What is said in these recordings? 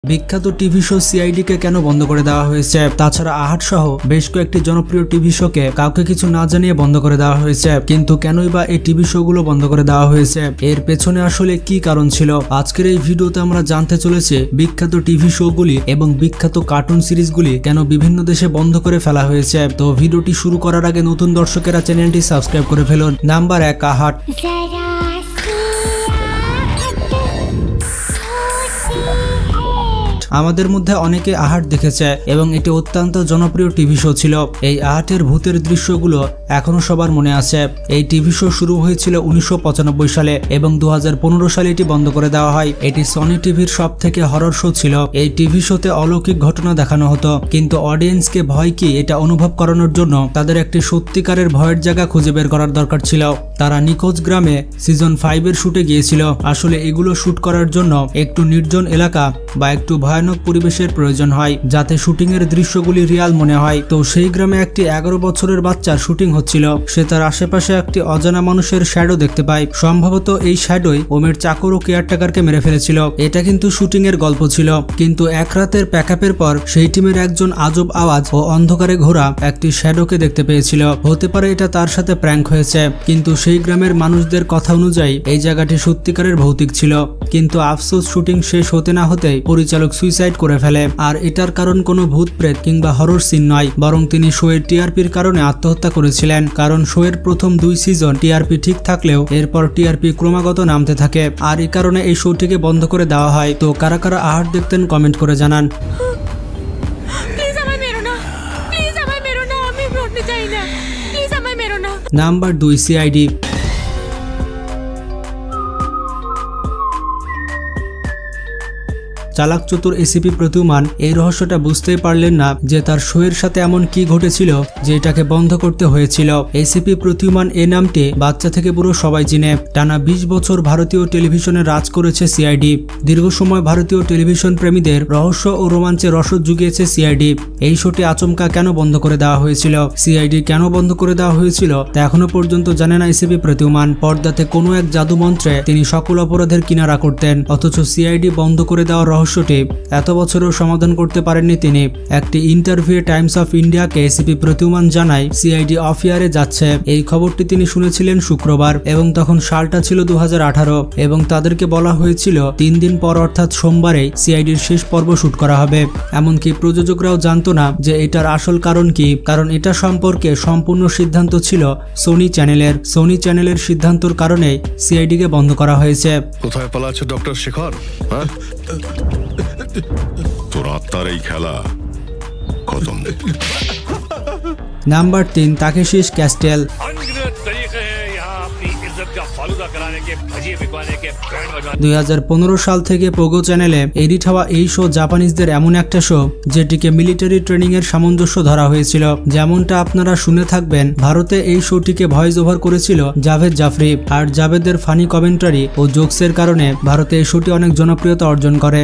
বিখ্যাত TV show সিআইডিকে কেন বন্ধ করে দেওয়া হয়েছে? তাছাড়া আহাট সহ বেশ কয়েকটি জনপ্রিয় টিভি শোকে কাউকে কিছু না জানিয়ে বন্ধ করে দেওয়া হয়েছে। কিন্তু কেনই বা এই টিভি শোগুলো বন্ধ করে দেওয়া হয়েছে, এর পেছনে আসলে কি কারণ ছিল? আজকের এই ভিডিওতে আমরা জানতে চলেছি বিখ্যাত টিভি শোগুলি এবং বিখ্যাত কার্টুন সিরিজগুলি কেন বিভিন্ন দেশে বন্ধ করে ফেলা হয়েছে। তো ভিডিওটি শুরু করার আগে নতুন দর্শকেরা চ্যানেলটি সাবস্ক্রাইব করে ফেলুন। নাম্বার 1, আহাট। আমাদের মধ্যে অনেকে আহাট দেখেছে এবং এটি অত্যন্ত জনপ্রিয় টিভি শো ছিল। এই আহাটের ভূতের দৃশ্যগুলো এখনো সবার মনে আছে। এই টিভি শো শুরু হয়েছিল 1995 সালে এবং 2015 সালে এটি বন্ধ করে দেওয়া হয়। এটি সনি টিভির সব থেকে হরর শো ছিল। এই টিভি শোতে অলৌকিক ঘটনা দেখানো হতো, কিন্তু অডিয়েন্সকে ভয় কি এটা অনুভব করানোর জন্য তাদের একটি সত্যিকারের ভয়ের জায়গা খুঁজে বের করার দরকার ছিল। তারা নিখোঁজ গ্রামে সিজন 5 এর শুটে গিয়েছিল। আসলে এগুলো শুট করার জন্য একটু নির্জন এলাকা বা একটু ভয়ানক পরিবেশের প্রয়োজন হয়, যাতে শুটিং এর দৃশ্যগুলি রিয়াল মনে হয়। তো সেই গ্রামে একটি 11 বছরের বাচ্চার শুটিং হচ্ছিল। সে তার আশেপাশে একটি অজানা মানুষের শ্যাডো দেখতে পায়। সম্ভবত এই শ্যাডোই ওমের চাকর ও কেয়ারটেকারকে মেরে ফেলেছিল। এটা কিন্তু শুটিং এর গল্প ছিল, কিন্তু এক রাতের প্যাকআপের পর সেই টিমের একজন আজব আওয়াজ ও অন্ধকারে ঘোরা একটি শ্যাডোকে দেখতে পেয়েছিল। হতে পারে এটা তার সাথে প্র্যাঙ্ক হয়েছে, কিন্তু সেই গ্রামের মানুষদের কথা অনুযায়ী এই জায়গাটি সত্যিকারের ভৌতিক ছিল। কিন্তু আফসোস, শুটিং শেষ হতে না হতেই পরিচালক সুইসাইড করে ফেলে। আর এটার কারণ কোনো ভূত প্রেত কিংবা হরর সিন নয়, বরং তিনি শোয়ের টিআরপির কারণে আত্মহত্যা করেছিলেন। কারণ শোয়ের প্রথম 2 সিজন টিআরপি ঠিক থাকলেও এরপর টিআরপি ক্রমাগত নামতে থাকে, আর এই কারণে এই শোটিকে বন্ধ করে দেওয়া হয়। তো কারা কারা আহাট দেখতেন কমেন্ট করে জানান। Number 2, CID. চালাক চতুর এসিপি প্রতিমান এই রহস্যটা বুঝতেই পারলেন না যে তার শোয়ের সাথে এমন কি ঘটেছিল যে এটাকে বন্ধ করতে হয়েছিল। এসিপি প্রতিমান এই নামটি বাচ্চা থেকে পুরো সবাই চিনে। টানা 20 বছর ভারতীয় টেলিভিশনে রাজ করেছে সিআইডি। দীর্ঘ সময় ভারতীয় টেলিভিশন প্রেমীদের রহস্য ও রোমাঞ্চে রসদ জুগিয়েছে সিআইডি। এই শোটি আচমকা কেন বন্ধ করে দেওয়া হয়েছিল? সিআইডি কেন বন্ধ করে দেওয়া হয়েছিল তা এখনো পর্যন্ত জানে না এসিপি প্রতিমান। পর্দাতে কোনো এক জাদু মন্ত্রে তিনি সকল অপরাধের কিনারা করতেন, অথচ সিআইডি বন্ধ করে দেওয়ার রহস্যটি এত বছরেও সমাধান করতে পারেননি তিনি। একটি ইন্টারভিউ টাইমস অফ ইন্ডিয়াকে এসিপি প্রতিমান জানায় সিআইডি অফ ইয়ারে যাচ্ছে। এই খবরটি তিনি শুনেছিলেন শুক্রবার এবং তখন সালটা ছিল 2018 এবং তাদেরকে বলা হয়েছিল 3 দিন পর অর্থাৎ সোমবারে সিআইডির শেষ পর্ব শুট করা হবে। এমনকি প্রযোজকরাও জানতো না যে এটার আসল কারণ কি, কারণ এটা সম্পর্কে সম্পূর্ণ সিদ্ধান্ত ছিল সোনি চ্যানেলের। সোনি চ্যানেলের সিদ্ধান্তর কারণে সিআইডিকে বন্ধ করা হয়েছে। কোথায় পালাচ্ছে ডক্টর শেখর? তোর আত্মার এই খেলা খতম। Number 3, তাকেশিশ castle. 2015 সাল থেকে পোগো চ্যানেলে এডিট হওয়া এই শো জাপানিজদের এমন একটা শো যেটিকে মিলিটারি ট্রেনিং এর সামঞ্জস্য ধরা হয়েছিল। যেমনটা আপনারা শুনে থাকবেন, ভারতে এই শোটিকে ভয়েস ওভার করেছিল জাভেদ জাফরি। আর জাভেদের ফানি কমেন্টারি ও জোকসের কারণে ভারতে এই শোটি অনেক জনপ্রিয়তা অর্জন করে।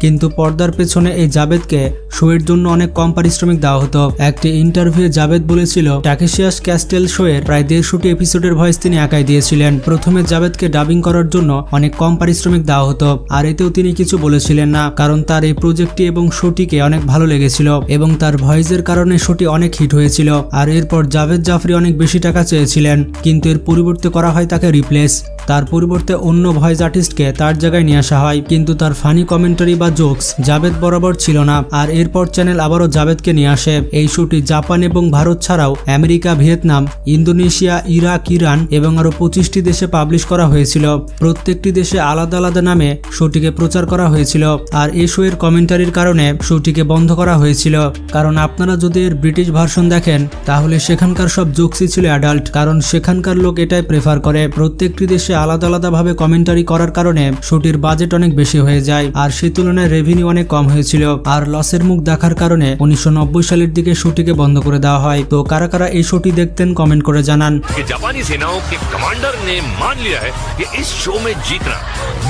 কিন্তু পর্দার পেছনে এই জাভেদকে শোয়ের জন্য অনেক কম পারিশ্রমিক দেওয়া হতো। একটি ইন্টারভিউ জাভেদ বলেছিল টাকেশিয়াস ক্যাস্টেল শোয়ের প্রায় 150 এপিসোডের ভয়েস তিনি একাই দিয়েছিলেন। প্রথমে জাভেদকে ডাবিং করার জন্য অনেক কম পারিশ্রমিক দেওয়া হতো, আর এতেও তিনি কিছু বলেছিলেন না, কারণ তার এই প্রজেক্টটি এবং শোটিকে অনেক ভালো লেগেছিল এবং তার ভয়েসের কারণে শোটি অনেক হিট হয়েছিল। আর এরপর জাভেদ জাফরি অনেক বেশি টাকা চেয়েছিলেন, কিন্তু এর পরিবর্তে করা হয় তাকে রিপ্লেস। তার পরিবর্তে অন্য ভয়েস আর্টিস্টকে তার জায়গায় নিয়ে আসা হয়, কিন্তু তার ফানি কমেন্টারি বা জোকস জাভেদ বরাবর ছিল না। আর এরপর চ্যানেল আবারও জাভেদকে নিয়ে আসে। এই শোটি জাপান এবং ভারত ছাড়াও America, Vietnam, Indonesia, Iraq, Iran এবং আরো 25টি দেশে পাবলিশ করা হয়েছিল। প্রত্যেকটি দেশে আলাদা আলাদা নামে শোটিকে প্রচার করা হয়েছিল। আর এই শো এর কমেন্টারির কারণে শোটিকে বন্ধ করা হয়েছিল। কারণ আপনারা যদি এর ব্রিটিশ ভার্সন দেখেন তাহলে সেখানকার সব জোকসই ছিল অ্যাডাল্ট, কারণ সেখানকার লোক এটাই প্রেফার করে। প্রত্যেকটি দেশে দেশে আলাদা আলাদাভাবে কমেন্টারি করার কারণে শোটির বাজেট অনেক বেশি হয়ে যায় আর সেই তুলনায় রেভিনিউ অনেক কম হয়েছিল আর লসের মুখ দেখার কারণে 1990 সালের দিকে শোটিকে বন্ধ করে দেওয়া হয়। তো কারা কারা এই শোটি দেখতেন কমেন্ট করে জানান। कि जापानी सेनाओं के कमांडर ने मान लिया है कि इस शो में जीतना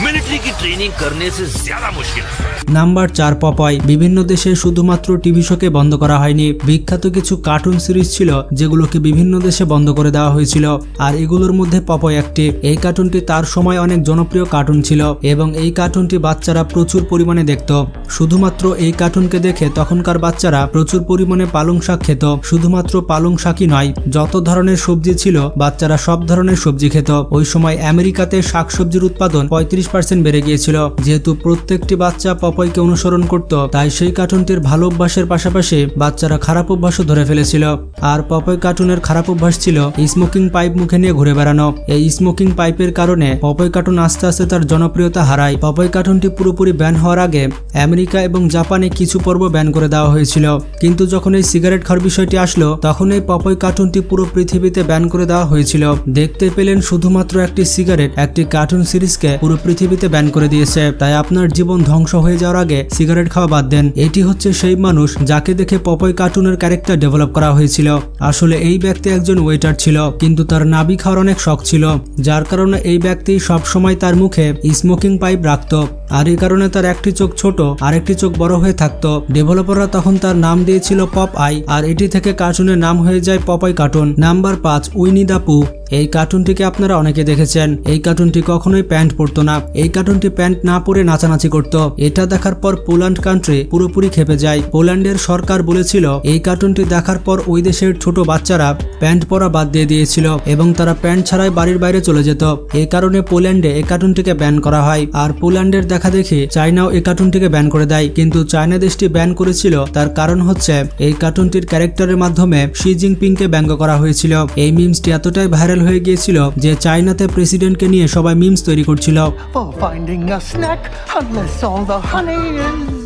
मिलिट्री की ट्रेनिंग करने से ज्यादा मुश्किल है। নাম্বার 4 পপয়। বিভিন্ন দেশে শুধুমাত্র টিভি শোকে বন্ধ করা হয়নি, বিখ্যাত কিছু কার্টুন সিরিজ ছিল যেগুলোকে বিভিন্ন দেশে বন্ধ করে দেওয়া হয়েছিল আর এগুলোর মধ্যে পপয় একটি। এই কার্টুনটি তার সময় অনেক জনপ্রিয় কার্টুন ছিল এবং এই কার্টুনটি বাচ্চারা প্রচুর পরিমাণে দেখত। শুধুমাত্র এই কার্টুনকে দেখে তখনকার বাচ্চারা প্রচুর পরিমাণে পালং শাক খেত। শুধুমাত্র পালং শাকই নয়, যত ধরনের সবজি ছিল বাচ্চারা সব ধরনের সবজি খেত। ওই সময় আমেরিকাতে শাকসবজির উৎপাদন 35% বেড়ে গিয়েছিল। যেহেতু প্রত্যেকটি বাচ্চা পপয়কে অনুসরণ করত, তাই সেই কার্টুনটির ভালো অভ্যাসের পাশাপাশি বাচ্চারা খারাপ অভ্যাসও ধরে ফেলেছিল। আর পপয় কার্টুনের খারাপ অভ্যাস ছিল স্মোকিং পাইপ মুখে নিয়ে ঘুরে বেড়ানো। এই স্মোকিং পাইপের কারণে পপয় কার্টুন আস্তে আস্তে তার জনপ্রিয়তা হারায়। পপয় কার্টুনটি পুরোপুরি ব্যান হওয়ার আগে আমেরিকা এবং জাপানে কিছু পর্ব ব্যান করে দেওয়া হয়েছিল, কিন্তু যখন এই সিগারেট খাওয়ার বিষয়টি আসলো তখন এই পপয় কার্টুনটি পুরো পৃথিবীতে ব্যান করে দেওয়া হয়েছিল। দেখতে পেলেন শুধুমাত্র একটি সিগারেট একটি কার্টুন সিরিজকে পুরো পৃথিবীতে ব্যান করে দিয়েছে। তাই আপনার জীবন ধ্বংস হয়ে যাওয়ার আগে সিগারেট খাওয়া বাদ দেন। এটি হচ্ছে সেই মানুষ যাকে দেখে পপয় কার্টুনের ক্যারেক্টার ডেভেলপ করা হয়েছিল। আসলে এই ব্যক্তি একজন ওয়েটার ছিল, কিন্তু তার নাবি খাওয়ার অনেক শখ ছিল, যার কারণে এই ব্যক্তি সবসময় তার মুখে স্মোকিং পাইপ রাখত আর এই কারণে তার একটি চোখ ছোট আর একটি চোখ বড় হয়ে থাকতো। ডেভেলপাররা তখন তার নাম দিয়েছিল পপ আই আর এটি থেকে কার্টুনের নাম হয়ে যায় পপয় কার্টুন। নাম্বার 5 উইনি দা পু। এই কার্টুনটিকে আপনারা অনেকে দেখেছেন। এই কার্টুনটি কখনোই প্যান্ট পরতো না। এই কার্টুনটি প্যান্ট না পরে নাচানাচি করত। এটা দেখার পর পোল্যান্ড কান্ট্রি পুরোপুরি খেপে যায়। পোল্যান্ডের সরকার বলেছিল এই কার্টুনটি দেখার পর ওই দেশের ছোট বাচ্চারা প্যান্ট পরা বাদ দিয়ে দিয়েছিল এবং তারা প্যান্ট ছাড়াই বাড়ির বাইরে চলে যেত। এই কারণে পোল্যান্ডে এই কার্টুনটিকে ব্যান করা হয় আর পোল্যান্ডের দেখা দেখি চায়নাও এই কার্টুনটিকে ব্যান করে দেয়। কিন্তু চায়না দেশটি ব্যান করেছিল তার কারণ হচ্ছে এই কার্টুনটির ক্যারেক্টারের মাধ্যমে শি জিনপিংকে ব্যঙ্গ করা হয়েছিল। এই মিমসটি এতটাই ভাইরাল হয়ে গিয়েছিল যে চায়নাতে প্রেসিডেন্টকে নিয়ে সবাই মিমস তৈরি করছিল। For finding a snack unless all the honey is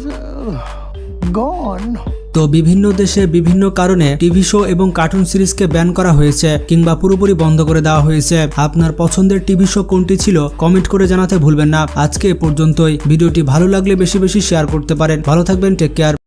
gone. তো বিভিন্ন দেশে বিভিন্ন কারণে টিভি শো এবং কার্টুন সিরিজকে ব্যান করা হয়েছে কিংবা পুরোপুরি বন্ধ করে দেওয়া হয়েছে। আপনার পছন্দের টিভি শো কোনটি ছিল কমেন্ট করে জানাতে ভুলবেন না। আজকে এ পর্যন্তই। ভিডিওটি ভালো লাগলে বেশি বেশি শেয়ার করতে পারেন। ভালো থাকবেন, টেক কেয়ার।